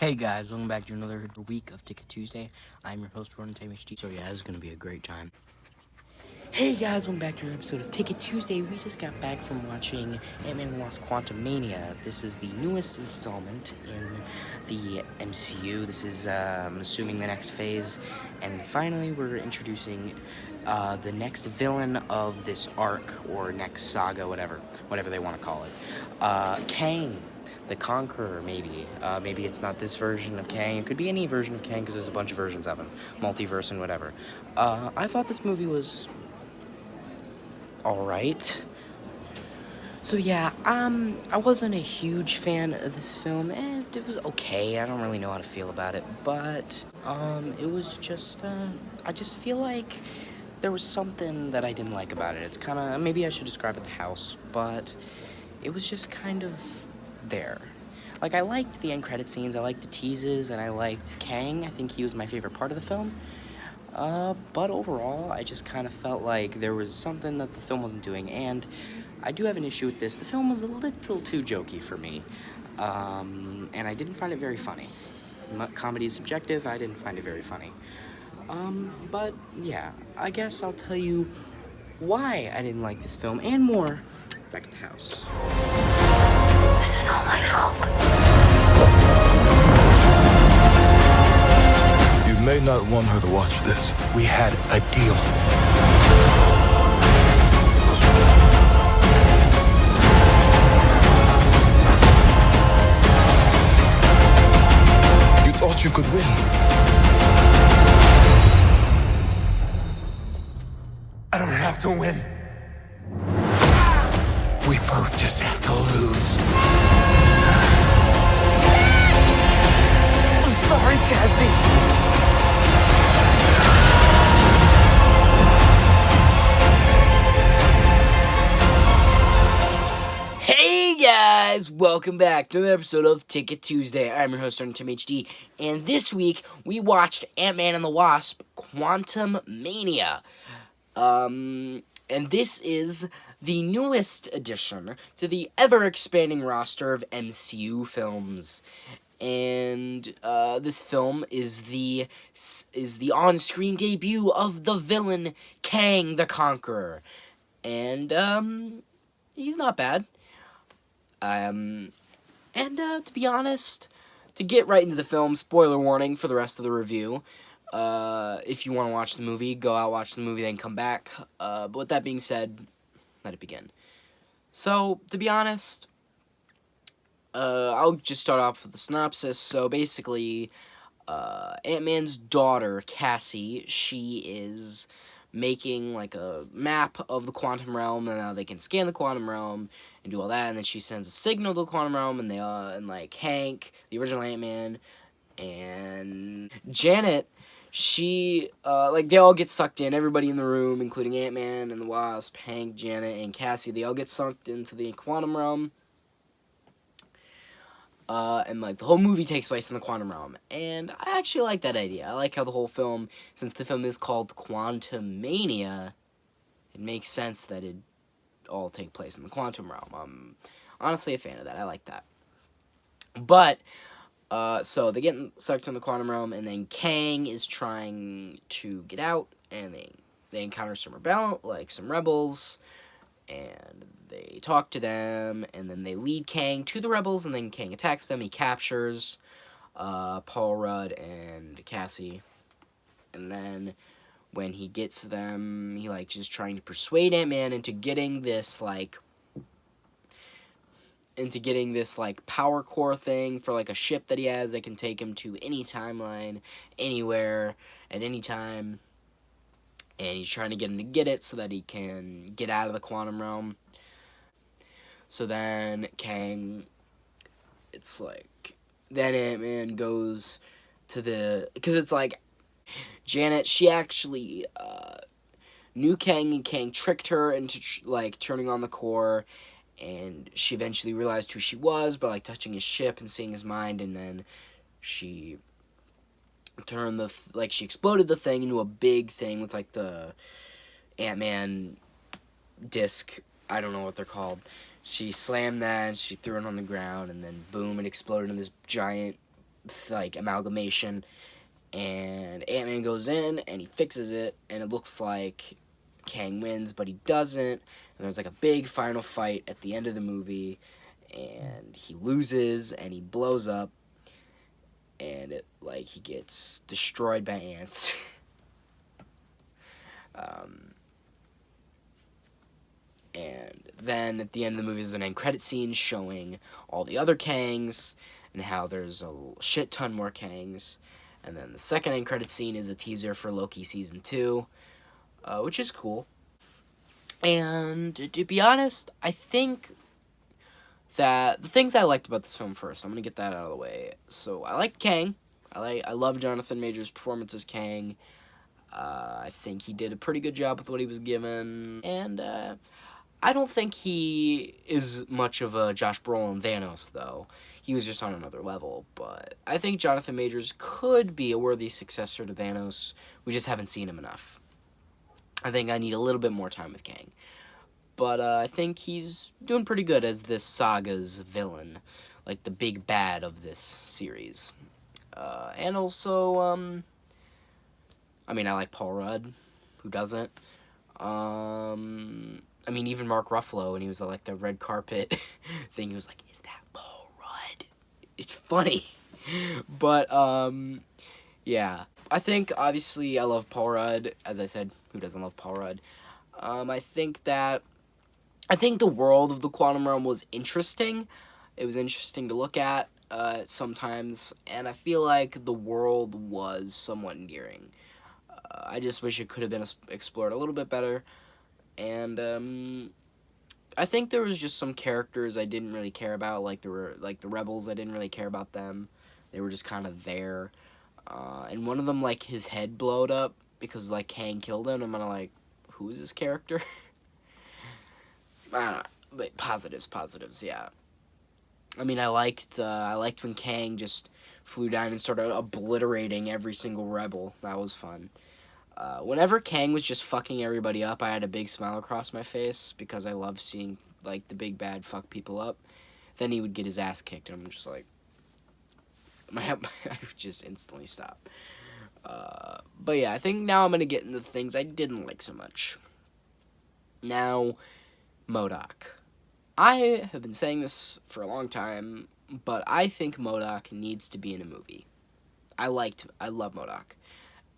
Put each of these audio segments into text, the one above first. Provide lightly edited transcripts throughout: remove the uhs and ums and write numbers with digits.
Hey guys, welcome back to another week of Ticket Tuesday. I'm your host, Ron HD. So yeah, this is going to be a great time. Hey guys, welcome back to another episode of Ticket Tuesday. We just got back from watching Ant-Man and Wasp: Quantumania. This is the newest installment in the MCU. This is, I'm assuming, the next phase. And finally, we're introducing the next villain of this arc, or next saga, whatever they want to call it. Kang. The Conqueror, maybe. Maybe it's not this version of Kang. It could be any version of Kang because there's a bunch of versions of him. Multiverse and whatever. I thought this movie was alright. So yeah, I wasn't a huge fan of this film. It was okay. I don't really know how to feel about it. But, it was just, I just feel like there was something that I didn't like about it. It's kind of, maybe I should describe it the house, but it was just kind of there. Like, I liked the end credit scenes, I liked the teases, and I liked Kang. I think he was my favorite part of the film. But overall, I just kind of felt like there was something that the film wasn't doing, and I do have an issue with this. The film was a little too jokey for me, and I didn't find it very funny. Comedy is subjective, I didn't find it very funny. But yeah, I guess I'll tell you why I didn't like this film, and more, back at the house. This is all my fault. You may not want her to watch this. We had a deal. You thought you could win. I don't have to win. We both just have to lose. I'm sorry, Cassie. Hey guys, welcome back to another episode of Ticket Tuesday. I'm your host, Tim HD, and this week we watched Ant-Man and the Wasp: Quantumania. And this is the newest addition to the ever-expanding roster of MCU films. And this film is the on-screen debut of the villain Kang the Conqueror, and he's not bad. And to be honest, to get right into the film, spoiler warning for the rest of the review. If you want to watch the movie, go out, watch the movie, then come back. But with that being said, let it begin. So, to be honest, I'll just start off with the synopsis. So, basically, Ant-Man's daughter, Cassie, she is making, like, a map of the quantum realm, and now they can scan the quantum realm and do all that, and then she sends a signal to the quantum realm, and and, like, Hank, the original Ant-Man, and Janet, she, they all get sucked in. Everybody in the room, including Ant-Man and the Wasp, Hank, Janet, and Cassie, they all get sucked into the quantum realm. And, like, the whole movie takes place in the quantum realm. And I actually like that idea. I like how the whole film, since the film is called Quantumania, it makes sense that it all take place in the quantum realm. I'm honestly a fan of that. I like that. But, so they get sucked in the quantum realm, and then Kang is trying to get out, and they encounter some rebels, and they talk to them, and then they lead Kang to the rebels, and then Kang attacks them. He captures Paul Rudd and Cassie, and then when he gets them, he, like, just trying to persuade Ant-Man into getting this, power core thing for, like, a ship that he has that can take him to any timeline, anywhere, at any time. And he's trying to get him to get it so that he can get out of the quantum realm. So then Kang, then Ant-Man goes to because it's like, Janet, she actually knew Kang, and Kang tricked her into, turning on the core, and she eventually realized who she was by, touching his ship and seeing his mind, and then she turned she exploded the thing into a big thing with, the Ant-Man disc. I don't know what they're called. She slammed that, and she threw it on the ground, and then boom, it exploded in this giant like amalgamation, and Ant-Man goes in and he fixes it, and it looks like Kang wins, but he doesn't. And there's like a big final fight at the end of the movie, and he loses and he blows up, and he gets destroyed by ants. And then at the end of the movie there's an end credit scene showing all the other Kangs and how there's a shit ton more Kangs. And then the second end credit scene is a teaser for Loki Season 2, which is cool. And to be honest, I think that the things I liked about this film first, I'm going to get that out of the way. So I liked Kang. I love Jonathan Majors' performance as Kang. I think he did a pretty good job with what he was given. And I don't think he is much of a Josh Brolin Thanos, though. He was just on another level. But I think Jonathan Majors could be a worthy successor to Thanos. We just haven't seen him enough. I think I need a little bit more time with Kang. But I think he's doing pretty good as this saga's villain. Like the big bad of this series. And also, I mean, I like Paul Rudd. Who doesn't? I mean, even Mark Ruffalo, when he was like the red carpet thing, he was like, "Is that Paul Rudd?" It's funny. But, yeah. I think, obviously, I love Paul Rudd. As I said, who doesn't love Paul Rudd? I think the world of the Quantum Realm was interesting. It was interesting to look at sometimes, and I feel like the world was somewhat endearing. I just wish it could have been explored a little bit better. And I think there was just some characters I didn't really care about, like the rebels. I didn't really care about them. They were just kind of there. And one of them, like, his head blowed up because, like, Kang killed him. I'm kind of like, who is this character? I don't know. But positives, yeah. I mean, I liked when Kang just flew down and started obliterating every single rebel. That was fun. Whenever Kang was just fucking everybody up, I had a big smile across my face because I love seeing, like, the big bad fuck people up. Then he would get his ass kicked, and I'm just like, I would just instantly stop. But yeah, I think now I'm gonna get into the things I didn't like so much. Now, MODOK. I have been saying this for a long time, but I think MODOK needs to be in a movie. I love MODOK.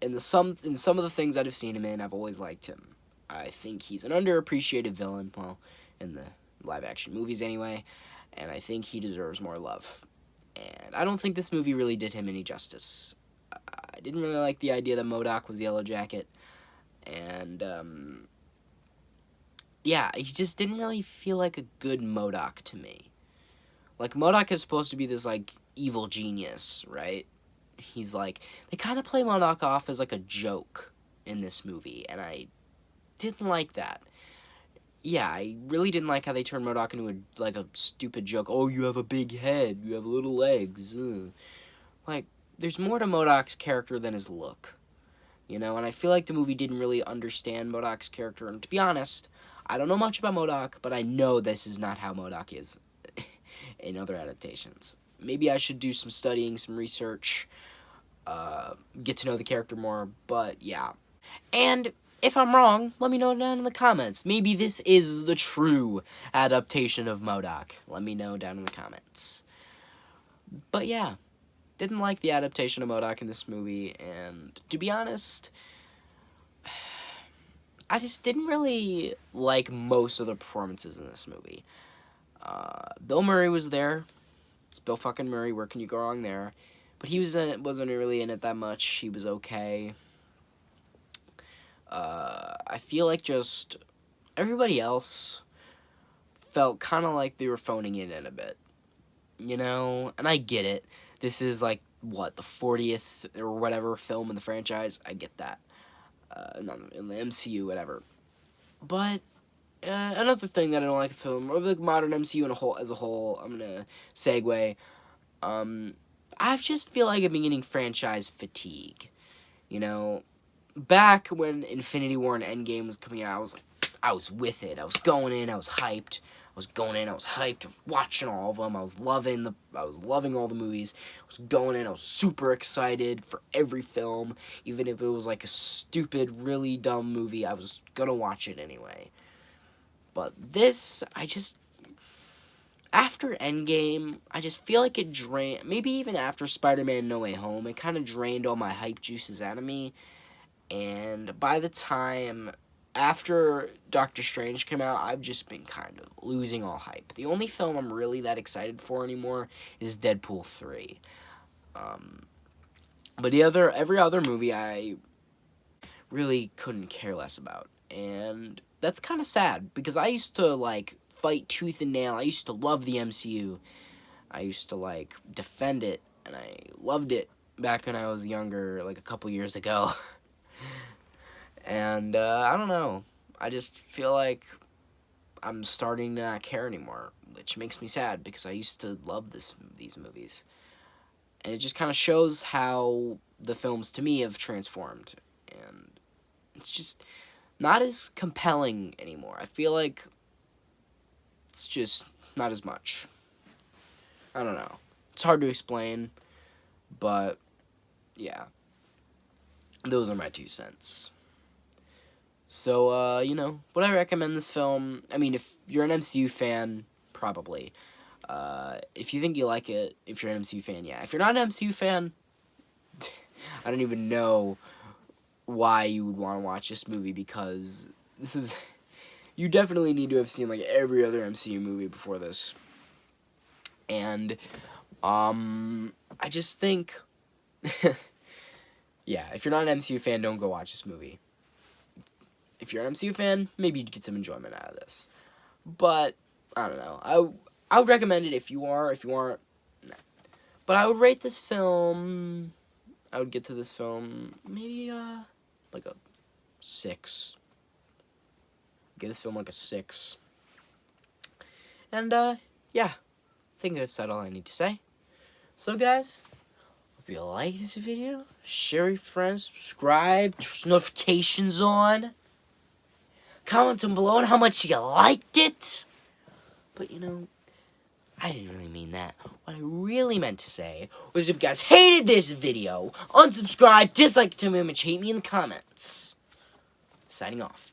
In some of the things that I've seen him in, I've always liked him. I think he's an underappreciated villain, well, in the live-action movies anyway, and I think he deserves more love. And I don't think this movie really did him any justice. I didn't really like the idea that MODOK was the Yellow Jacket, and, yeah, he just didn't really feel like a good MODOK to me. Like, MODOK is supposed to be this, like, evil genius, right? He's like, they kind of play MODOK off as like a joke in this movie, and I didn't like that. Yeah, I really didn't like how they turned MODOK into a stupid joke. Oh, you have a big head, you have little legs. Ugh. Like, there's more to MODOK's character than his look, you know. And I feel like the movie didn't really understand MODOK's character. And to be honest, I don't know much about MODOK, but I know this is not how MODOK is in other adaptations. Maybe I should do some studying, some research. Get to know the character more, but yeah. And if I'm wrong, let me know down in the comments. Maybe this is the true adaptation of MODOK. Let me know down in the comments. But yeah, didn't like the adaptation of MODOK in this movie, and to be honest, I just didn't really like most of the performances in this movie. Bill Murray was there. It's Bill fucking Murray, where can you go wrong there? But he wasn't really in it that much. He was okay. I feel like just everybody else felt kind of like they were phoning it in a bit. You know? And I get it. This is like, what, the 40th or whatever film in the franchise? I get that. In the MCU, whatever. But another thing that I don't like the film, or the modern MCU as a whole, I'm gonna segue. I just feel like I'm getting franchise fatigue. You know, back when Infinity War and Endgame was coming out, I was with it. I was going in, I was hyped. was going in, I was hyped, watching all of them. I was loving all the movies. I was going in, I was super excited for every film, even if it was like a stupid, really dumb movie. I was gonna watch it anyway. But this, after Endgame, I just feel like it drained, maybe even after Spider-Man No Way Home, it kind of drained all my hype juices out of me. And by the time after Doctor Strange came out, I've just been kind of losing all hype. The only film I'm really that excited for anymore is Deadpool 3. But every other movie I really couldn't care less about. And that's kind of sad, because I used to, like, fight tooth and nail. I used to love the MCU. I used to, like, defend it, and I loved it back when I was younger, like a couple years ago. And, I don't know. I just feel like I'm starting to not care anymore, which makes me sad, because I used to love these movies. And it just kind of shows how the films, to me, have transformed. And it's just not as compelling anymore. I feel like it's just not as much. I don't know. It's hard to explain, but yeah. Those are my 2 cents. So, would I recommend this film? I mean, if you're an MCU fan, probably. If you think you like it, if you're an MCU fan, yeah. If you're not an MCU fan, I don't even know why you would want to watch this movie, because this is... You definitely need to have seen, like, every other MCU movie before this. And, I just think... yeah, if you're not an MCU fan, don't go watch this movie. If you're an MCU fan, maybe you'd get some enjoyment out of this. But, I don't know. I would recommend it if you are. If you aren't, nah. But I would rate this film... I would get to this film maybe, like a 6. Give this film like a 6. And, yeah. I think I've said all I need to say. So, guys, hope you like this video. Share with your friends. Subscribe. Turn notifications on. Comment down below on how much you liked it. But, I didn't really mean that. What I really meant to say was, if you guys hated this video, unsubscribe, dislike, tell me how much you hate me in the comments. Signing off.